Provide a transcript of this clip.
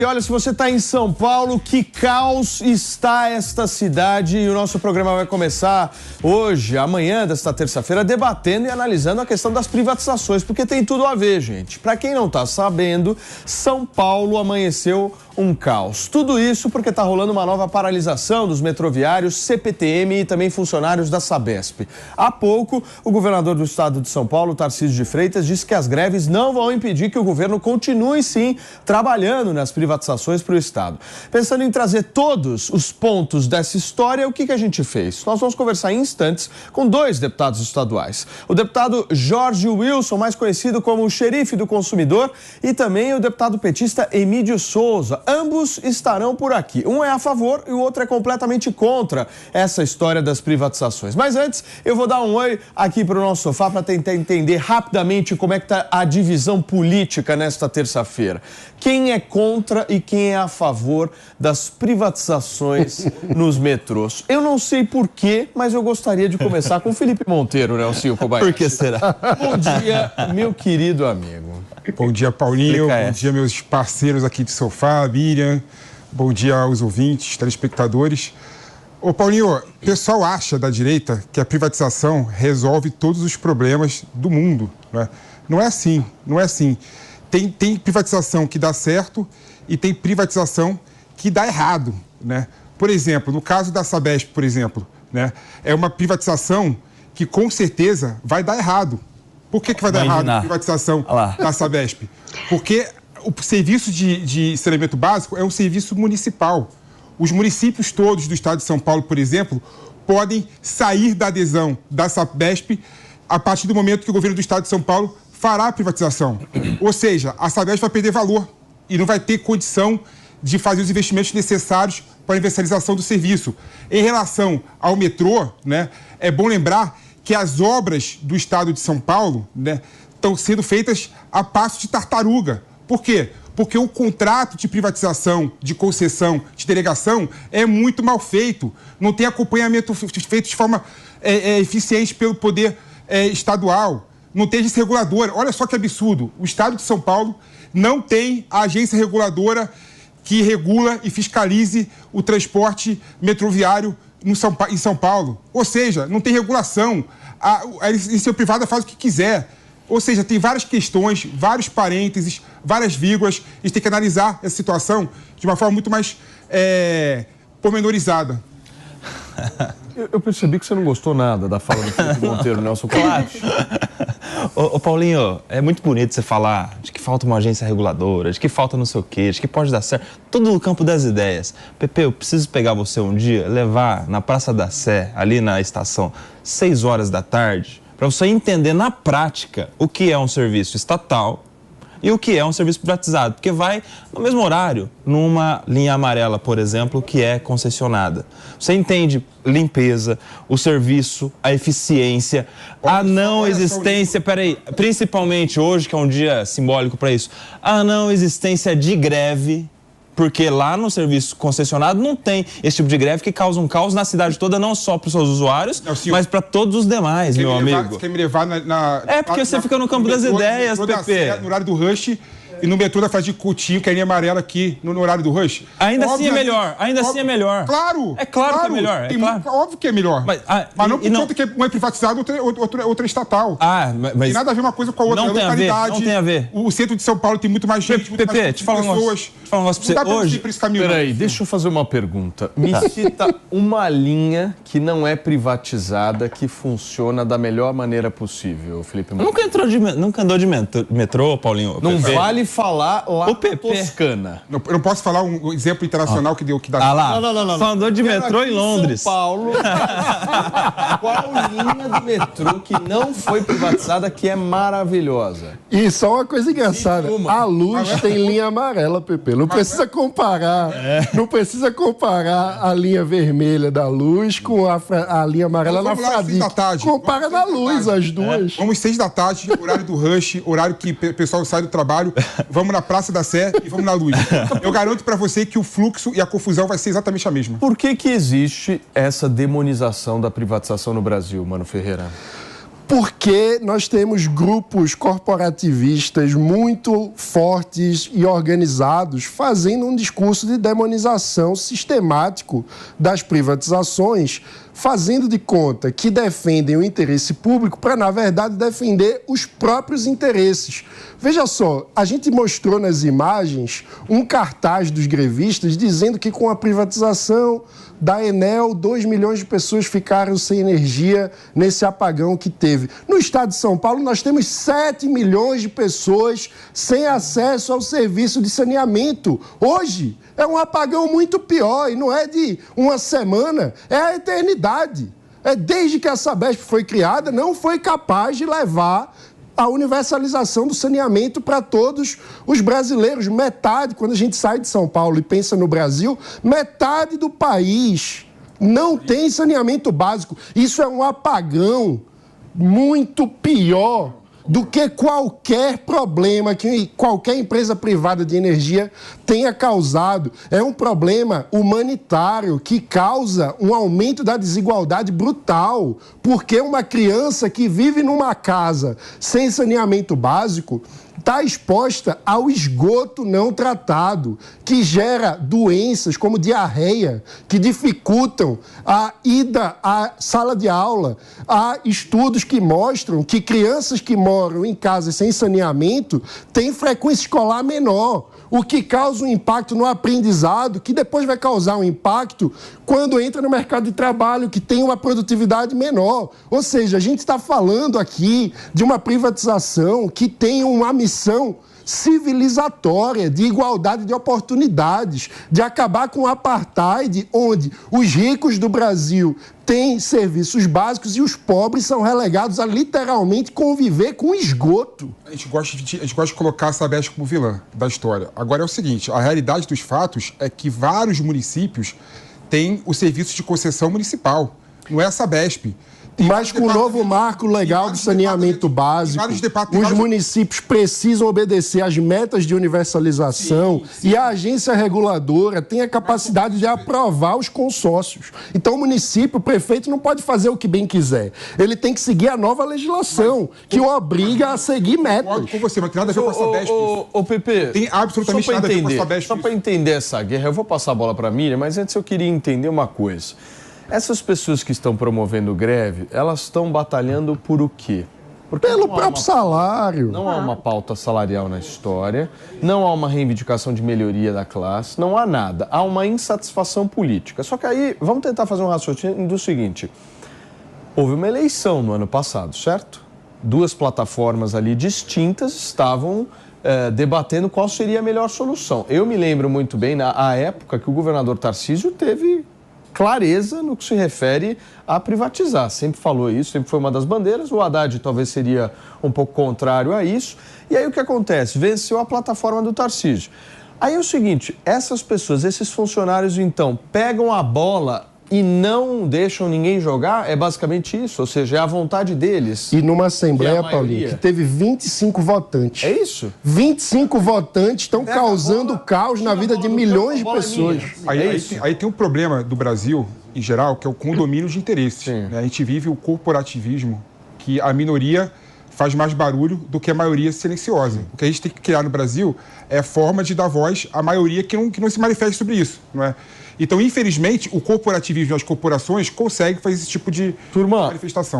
E olha, se você está em São Paulo, que caos está esta cidade. E o nosso programa vai começar hoje, amanhã desta terça-feira, debatendo e analisando a questão das privatizações, porque tem tudo a ver, gente. Para quem não está sabendo, São Paulo amanheceu um caos. Tudo isso porque está rolando uma nova paralisação dos metroviários, CPTM e também funcionários da Sabesp. Há pouco, o governador do estado de São Paulo, Tarcísio de Freitas, disse que as greves não vão impedir que o governo continue, sim, trabalhando nas privatizações para o estado. Pensando em trazer todos os pontos dessa história, o que a gente fez? Nós vamos conversar em instantes com dois deputados estaduais. O deputado Jorge Wilson, mais conhecido como o xerife do consumidor, e também o deputado petista Emídio Souza. Ambos estarão por aqui. Um é a favor e o outro é completamente contra essa história das privatizações. Mas antes, eu vou dar um oi aqui para o nosso sofá para tentar entender rapidamente como é que está a divisão política nesta terça-feira. Quem é contra e quem é a favor das privatizações nos metrôs? Eu não sei porquê, mas eu gostaria de começar com o Felipe Monteiro, né, o Silvio Kobayashi? Por que será? Bom dia, meu querido amigo. Bom dia, Paulinho. Bom dia, meus parceiros aqui de sofá, Miriam. Bom dia aos ouvintes, telespectadores. Ô, Paulinho, o pessoal acha da direita que a privatização resolve todos os problemas do mundo, né? Não é assim, não é assim. Tem privatização que dá certo e tem privatização que dá errado, né? Por exemplo, no caso da Sabesp, por exemplo, né? É uma privatização que com certeza vai dar errado. Por que vai dar errado a privatização da Sabesp? Porque o serviço de saneamento básico é um serviço municipal. Os municípios todos do estado de São Paulo, por exemplo, podem sair da adesão da Sabesp a partir do momento que o governo do estado de São Paulo fará a privatização. Ou seja, a Sabesp vai perder valor e não vai ter condição de fazer os investimentos necessários para a universalização do serviço. Em relação ao metrô, né, é bom lembrar que as obras do estado de São Paulo, né, estão sendo feitas a passo de tartaruga. Por quê? Porque o contrato de privatização, de concessão, de delegação é muito mal feito. Não tem acompanhamento feito de forma eficiente pelo poder estadual. Não tem agência reguladora. Olha só que absurdo. O estado de São Paulo não tem a agência reguladora que regula e fiscalize o transporte metroviário em São Paulo. Ou seja, não tem regulação. A iniciativa privada faz o que quiser. Ou seja, tem várias questões, vários parênteses, várias vírgulas. A gente tem que analisar essa situação de uma forma muito mais pormenorizada. Eu percebi que você não gostou nada da fala do Felipe Monteiro, Nelson. Claro. Ô, Paulinho, é muito bonito você falar de que falta uma agência reguladora, de que falta não sei o quê, de que pode dar certo. Tudo no campo das ideias. Pepe, eu preciso pegar você um dia, levar na Praça da Sé, ali na estação, 6 horas da tarde, para você entender na prática o que é um serviço estatal e o que é um serviço privatizado, porque vai no mesmo horário, numa linha amarela, por exemplo, que é concessionada. Você entende limpeza, o serviço, a eficiência, a não existência, principalmente hoje, que é um dia simbólico para isso, a não existência de greve, porque lá no serviço concessionado não tem esse tipo de greve que causa um caos na cidade toda, não só para os seus usuários, mas para todos os demais, meu amigo. Você quer me levar porque você fica no campo das ideias, Pepe. No horário do rush e no metrô da fase de Coutinho, que é a linha amarela aqui, no horário do rush. Ainda assim é melhor, assim é melhor. Claro! É claro que é melhor, claro. Óbvio que é melhor. Mas não por conta que um é privatizado, outra é estatal. Mas tem nada a ver uma coisa com a outra. Não tem a ver. O centro de São Paulo tem muito mais gente, muito mais te falo pessoas. Um negócio pra você hoje. Peraí, deixa eu fazer uma pergunta. Me cita uma linha que não é privatizada, que funciona da melhor maneira possível, Felipe Monteiro. Nunca andou de metrô, Paulinho? Não vale falar lá na Toscana. Eu não posso falar um exemplo internacional que dá. Não. Só andou de metrô em Londres. São Paulo. Qual linha do metrô que não foi privatizada que é maravilhosa? E só uma coisa engraçada. A Luz tem linha amarela, Pepe. Não precisa comparar. Não precisa comparar a linha vermelha da Luz com a linha amarela na Fradique. Compara na Luz as duas. Vamos 6 da tarde, horário do rush, horário que o pessoal sai do trabalho. Vamos na Praça da Sé e vamos na Luz. Eu garanto pra você que o fluxo e a confusão vai ser exatamente a mesma. Por que existe essa demonização da privatização no Brasil, Mano Ferreira? Porque nós temos grupos corporativistas muito fortes e organizados fazendo um discurso de demonização sistemático das privatizações, fazendo de conta que defendem o interesse público para, na verdade, defender os próprios interesses. Veja só, a gente mostrou nas imagens um cartaz dos grevistas dizendo que com a privatização da Enel, 2 milhões de pessoas ficaram sem energia nesse apagão que teve. No estado de São Paulo, nós temos 7 milhões de pessoas sem acesso ao serviço de saneamento. Hoje, é um apagão muito pior e não é de uma semana, é a eternidade. Desde que a Sabesp foi criada, não foi capaz de levar a universalização do saneamento para todos os brasileiros. Metade, quando a gente sai de São Paulo e pensa no Brasil, metade do país não tem saneamento básico. Isso é um apagão muito pior do que qualquer problema que qualquer empresa privada de energia tenha causado. É um problema humanitário que causa um aumento da desigualdade brutal, porque uma criança que vive numa casa sem saneamento básico está exposta ao esgoto não tratado, que gera doenças como diarreia, que dificultam a ida à sala de aula. Há estudos que mostram que crianças que moram em casas sem saneamento têm frequência escolar menor, o que causa um impacto no aprendizado, que depois vai causar um impacto quando entra no mercado de trabalho, que tem uma produtividade menor. Ou seja, a gente está falando aqui de uma privatização que tem uma missão civilizatória, de igualdade de oportunidades, de acabar com o apartheid, onde os ricos do Brasil têm serviços básicos e os pobres são relegados a literalmente conviver com esgoto. A gente gosta de colocar a Sabesp como vilã da história. Agora é o seguinte, a realidade dos fatos é que vários municípios têm o serviço de concessão municipal, não é a Sabesp. Mas com o novo marco legal do saneamento básico, os municípios precisam obedecer às metas de universalização e a agência reguladora tem a capacidade de aprovar os consórcios. Então o município, o prefeito, não pode fazer o que bem quiser. Ele tem que seguir a nova legislação, que o obriga a seguir metas. Com você, não tem nada a ver com a Sabesp. Ô, Pepe, tem absolutamente nada a ver com a Sabesp. Só para entender essa guerra, eu vou passar a bola para a Miriam, mas antes eu queria entender uma coisa. Essas pessoas que estão promovendo greve, elas estão batalhando por o quê? Porque pelo próprio salário. Não há uma pauta salarial na história, não há uma reivindicação de melhoria da classe, não há nada. Há uma insatisfação política. Só que aí, vamos tentar fazer um raciocínio do seguinte. Houve uma eleição no ano passado, certo? 2 plataformas ali distintas estavam debatendo qual seria a melhor solução. Eu me lembro muito bem, na época, que o governador Tarcísio teve clareza no que se refere a privatizar. Sempre falou isso, sempre foi uma das bandeiras. O Haddad talvez seria um pouco contrário a isso. E aí o que acontece? Venceu a plataforma do Tarcísio. Aí é o seguinte, essas pessoas, esses funcionários, então, pegam a bola e não deixam ninguém jogar? É basicamente isso? Ou seja, é a vontade deles. E numa Assembleia, Paulinho, que teve 25 votantes. É isso? 25 votantes estão causando caos na vida de milhões de pessoas. Aí tem um problema do Brasil, em geral, que é o condomínio de interesses. Né? A gente vive o corporativismo, que a minoria faz mais barulho do que a maioria silenciosa. O que a gente tem que criar no Brasil é a forma de dar voz à maioria que não se manifeste sobre isso, não é? Então, infelizmente, o corporativismo das corporações consegue fazer esse tipo de manifestação.